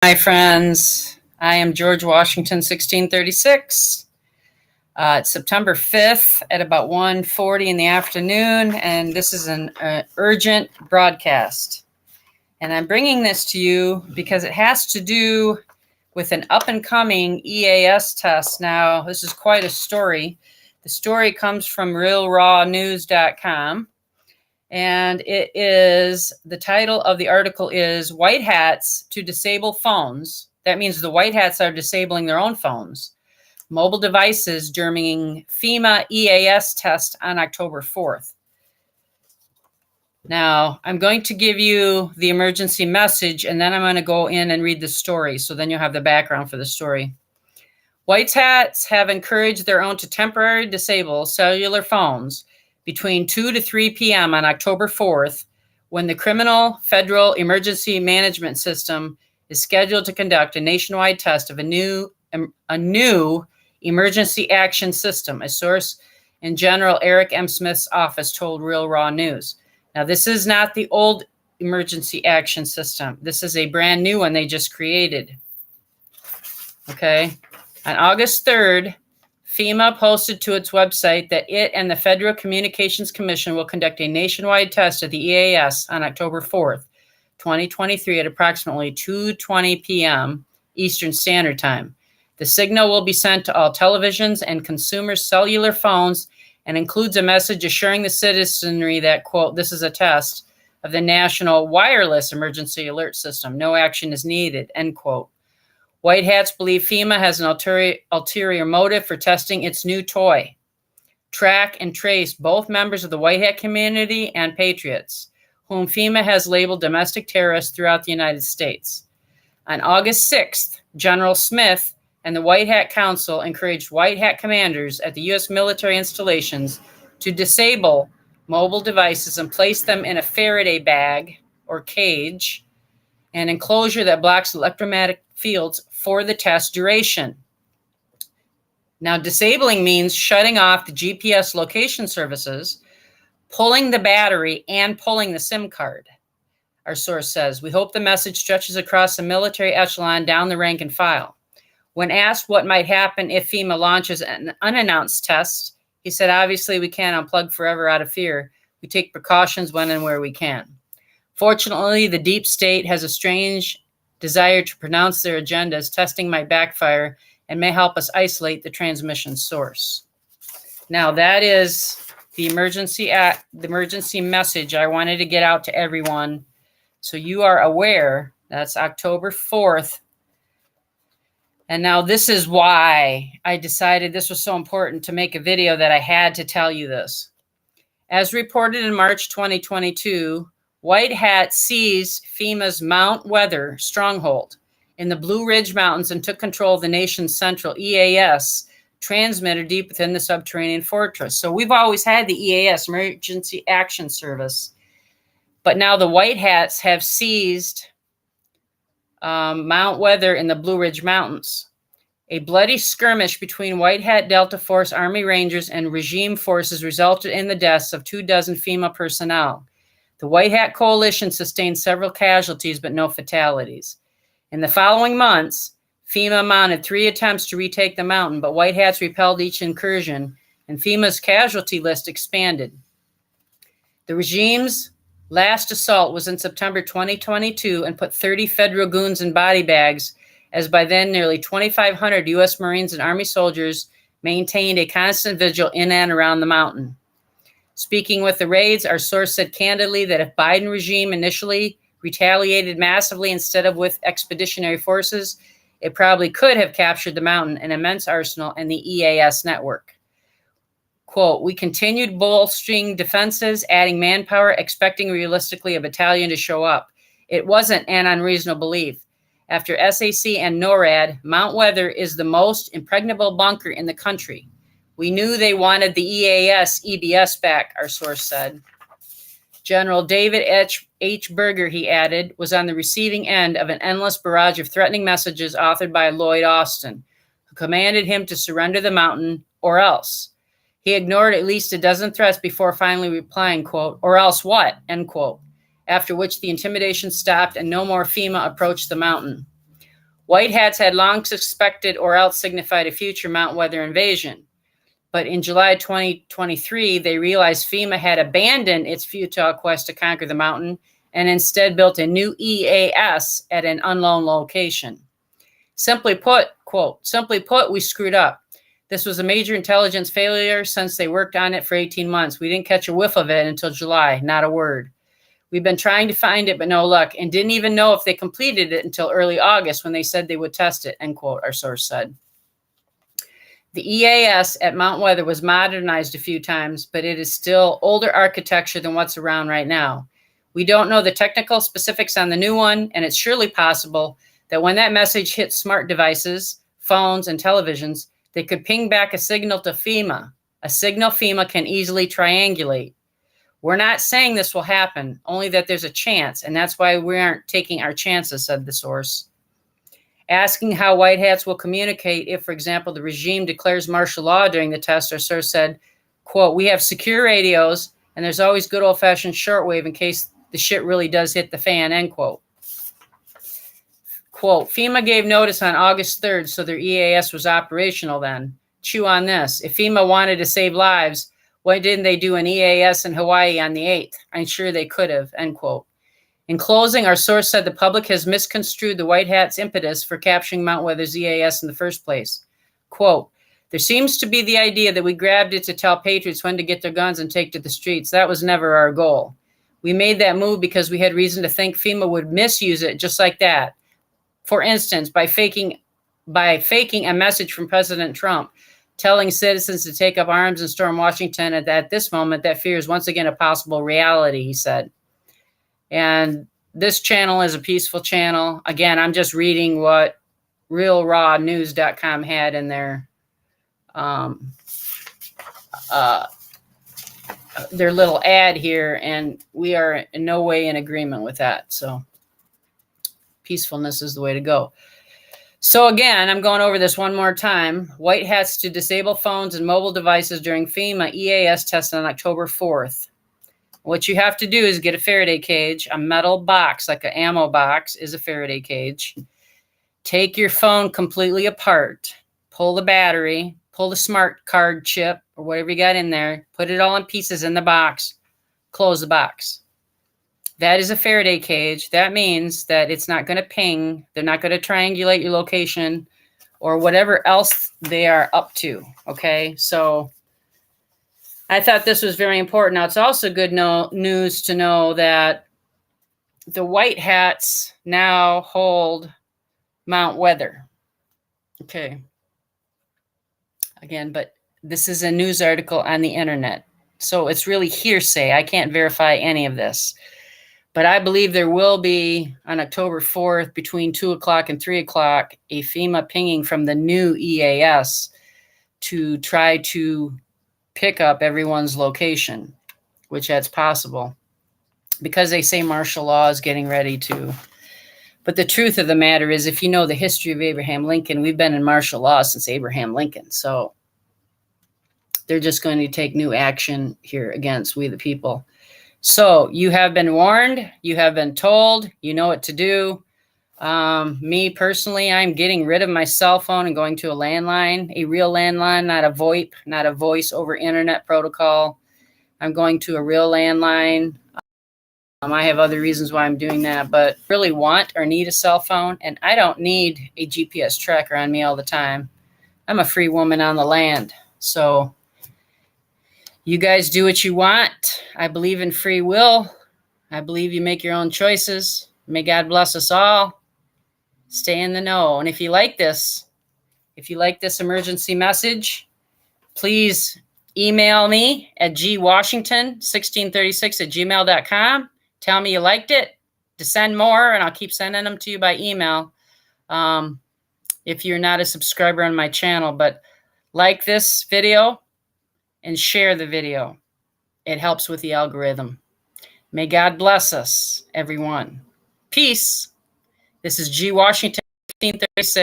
My friends, I am George Washington, 1636. It's September 5th at about 1:40 in the afternoon, and this is an urgent broadcast. And I'm bringing this to you because it has to do with an up-and-coming EAS test. Now, this is quite a story. The story comes from realrawnews.com. And the title of the article is White Hats to Disable Phones. That means the White Hats are disabling their own phones, mobile devices during FEMA EAS test on October 4th. Now, I'm going to give you the emergency message, and then I'm going to go in and read the story. So then you'll have the background for the story. White Hats have encouraged their own to temporarily disable cellular phones between 2 to 3 p.m. on October 4th, when the Criminal Federal Emergency Management System is scheduled to conduct a nationwide test of a new emergency action system, a source in General Eric M. Smith's office told Real Raw News. Now, this is not the old emergency action system. This is a brand new one they just created. Okay. On August 3rd, FEMA posted to its website that it and the Federal Communications Commission will conduct a nationwide test of the EAS on October 4th, 2023 at approximately 2:20 p.m. Eastern Standard Time. The signal will be sent to all televisions and consumer cellular phones and includes a message assuring the citizenry that, quote, this is a test of the National Wireless Emergency Alert System. No action is needed, end quote. White Hats believe FEMA has an ulterior motive for testing its new toy. Track and trace both members of the White Hat community and patriots, whom FEMA has labeled domestic terrorists throughout the United States. On August 6th, General Smith and the White Hat Council encouraged White Hat commanders at the U.S. military installations to disable mobile devices and place them in a Faraday bag or cage, an enclosure that blocks electromagnetic fields for the test duration. Now, disabling means shutting off the GPS location services, pulling the battery, and pulling the SIM card, our source says. We hope the message stretches across the military echelon down the rank and file. When asked what might happen if FEMA launches an unannounced test, he said, obviously, we can't unplug forever out of fear. We take precautions when and where we can. Fortunately, the deep state has a strange desire to pronounce their agendas. Testing might backfire and may help us isolate the transmission source. Now, that is the emergency message I wanted to get out to everyone, so you are aware. That's October 4th. And now this is why I decided this was so important to make a video, that I had to tell you this. As reported in March 2022, White Hat seized FEMA's Mount Weather stronghold in the Blue Ridge Mountains and took control of the nation's central EAS transmitter deep within the subterranean fortress. So we've always had the EAS, Emergency Action Service, but now the White Hats have seized Mount Weather in the Blue Ridge Mountains. A bloody skirmish between White Hat Delta Force Army Rangers and regime forces resulted in the deaths of 24 FEMA personnel. The White Hat Coalition sustained several casualties, but no fatalities. In the following months, FEMA mounted 3 attempts to retake the mountain, but White Hats repelled each incursion, and FEMA's casualty list expanded. The regime's last assault was in September 2022 and put 30 federal goons in body bags, as by then nearly 2,500 U.S. Marines and Army soldiers maintained a constant vigil in and around the mountain. Speaking with the raids, our source said candidly that if Biden regime initially retaliated massively instead of with expeditionary forces, it probably could have captured the mountain, an immense arsenal, and the EAS network. Quote, we continued bolstering defenses, adding manpower, expecting realistically a battalion to show up. It wasn't an unreasonable belief. After SAC and NORAD, Mount Weather is the most impregnable bunker in the country. We knew they wanted the EBS back, our source said. General David H. Berger, he added, was on the receiving end of an endless barrage of threatening messages authored by Lloyd Austin, who commanded him to surrender the mountain or else. He ignored at least a dozen threats before finally replying, quote, or else what, end quote, after which the intimidation stopped and no more FEMA approached the mountain. White hats had long suspected or else signified a future mountain weather invasion. But in July 2023, they realized FEMA had abandoned its futile quest to conquer the mountain and instead built a new EAS at an unknown location. Simply put, quote, simply put, we screwed up. This was a major intelligence failure since they worked on it for 18 months. We didn't catch a whiff of it until July, not a word. We've been trying to find it, but no luck, and didn't even know if they completed it until early August when they said they would test it, end quote, our source said. The EAS at Mount Weather was modernized a few times, but it is still older architecture than what's around right now. We don't know the technical specifics on the new one, and it's surely possible that when that message hits smart devices, phones, and televisions, they could ping back a signal to FEMA, a signal FEMA can easily triangulate. We're not saying this will happen, only that there's a chance, and that's why we aren't taking our chances, said the source. Asking how white hats will communicate if, for example, the regime declares martial law during the test, our source said, quote, we have secure radios, and there's always good old-fashioned shortwave in case the shit really does hit the fan, end quote. Quote, FEMA gave notice on August 3rd, so their EAS was operational then. Chew on this. If FEMA wanted to save lives, why didn't they do an EAS in Hawaii on the 8th? I'm sure they could have, end quote. In closing, our source said the public has misconstrued the white hat's impetus for capturing Mount Weather's EAS in the first place. Quote, there seems to be the idea that we grabbed it to tell patriots when to get their guns and take to the streets. That was never our goal. We made that move because we had reason to think FEMA would misuse it just like that. For instance, by faking a message from President Trump, telling citizens to take up arms and storm Washington at this moment, that fear is once again a possible reality, he said. And this channel is a peaceful channel. Again, I'm just reading what realrawnews.com had in their little ad here, and we are in no way in agreement with that. So peacefulness is the way to go. So again, I'm going over this one more time. White hats to disable phones and mobile devices during FEMA EAS test on October 4th. What you have to do is get a Faraday cage, a metal box, like an ammo box is a Faraday cage. Take your phone completely apart, pull the battery, pull the smart card chip or whatever you got in there, put it all in pieces in the box, close the box. That is a Faraday cage. That means that it's not going to ping. They're not going to triangulate your location or whatever else they are up to. Okay, so I thought this was very important. Now, it's also good news to know that the white hats now hold Mount Weather. Okay. Again, but this is a news article on the internet. So it's really hearsay. I can't verify any of this. But I believe there will be on October 4th between 2 o'clock and 3 o'clock a FEMA pinging from the new EAS to try to pick up everyone's location, which that's possible because they say martial law is getting ready to. But the truth of the matter is, if you know the history of Abraham Lincoln, we've been in martial law since Abraham Lincoln. So they're just going to take new action here against we the people. So you have been warned, you have been told, you know what to do. Me personally, I'm getting rid of my cell phone and going to a landline, a real landline, not a VoIP, not a voice over internet protocol. I'm going to a real landline. I have other reasons why I'm doing that, but really want or need a cell phone, and I don't need a GPS tracker on me all the time. I'm a free woman on the land, so you guys do what you want. I believe in free will. I believe you make your own choices. May God bless us all. Stay in the know. And if you like this emergency message, please email me at gwashington1636@gmail.com. Tell me you liked it, to send more, and I'll keep sending them to you by email if you're not a subscriber on my channel. But like this video and share the video. It helps with the algorithm. May God bless us, everyone. Peace. This is G. Washington 1636.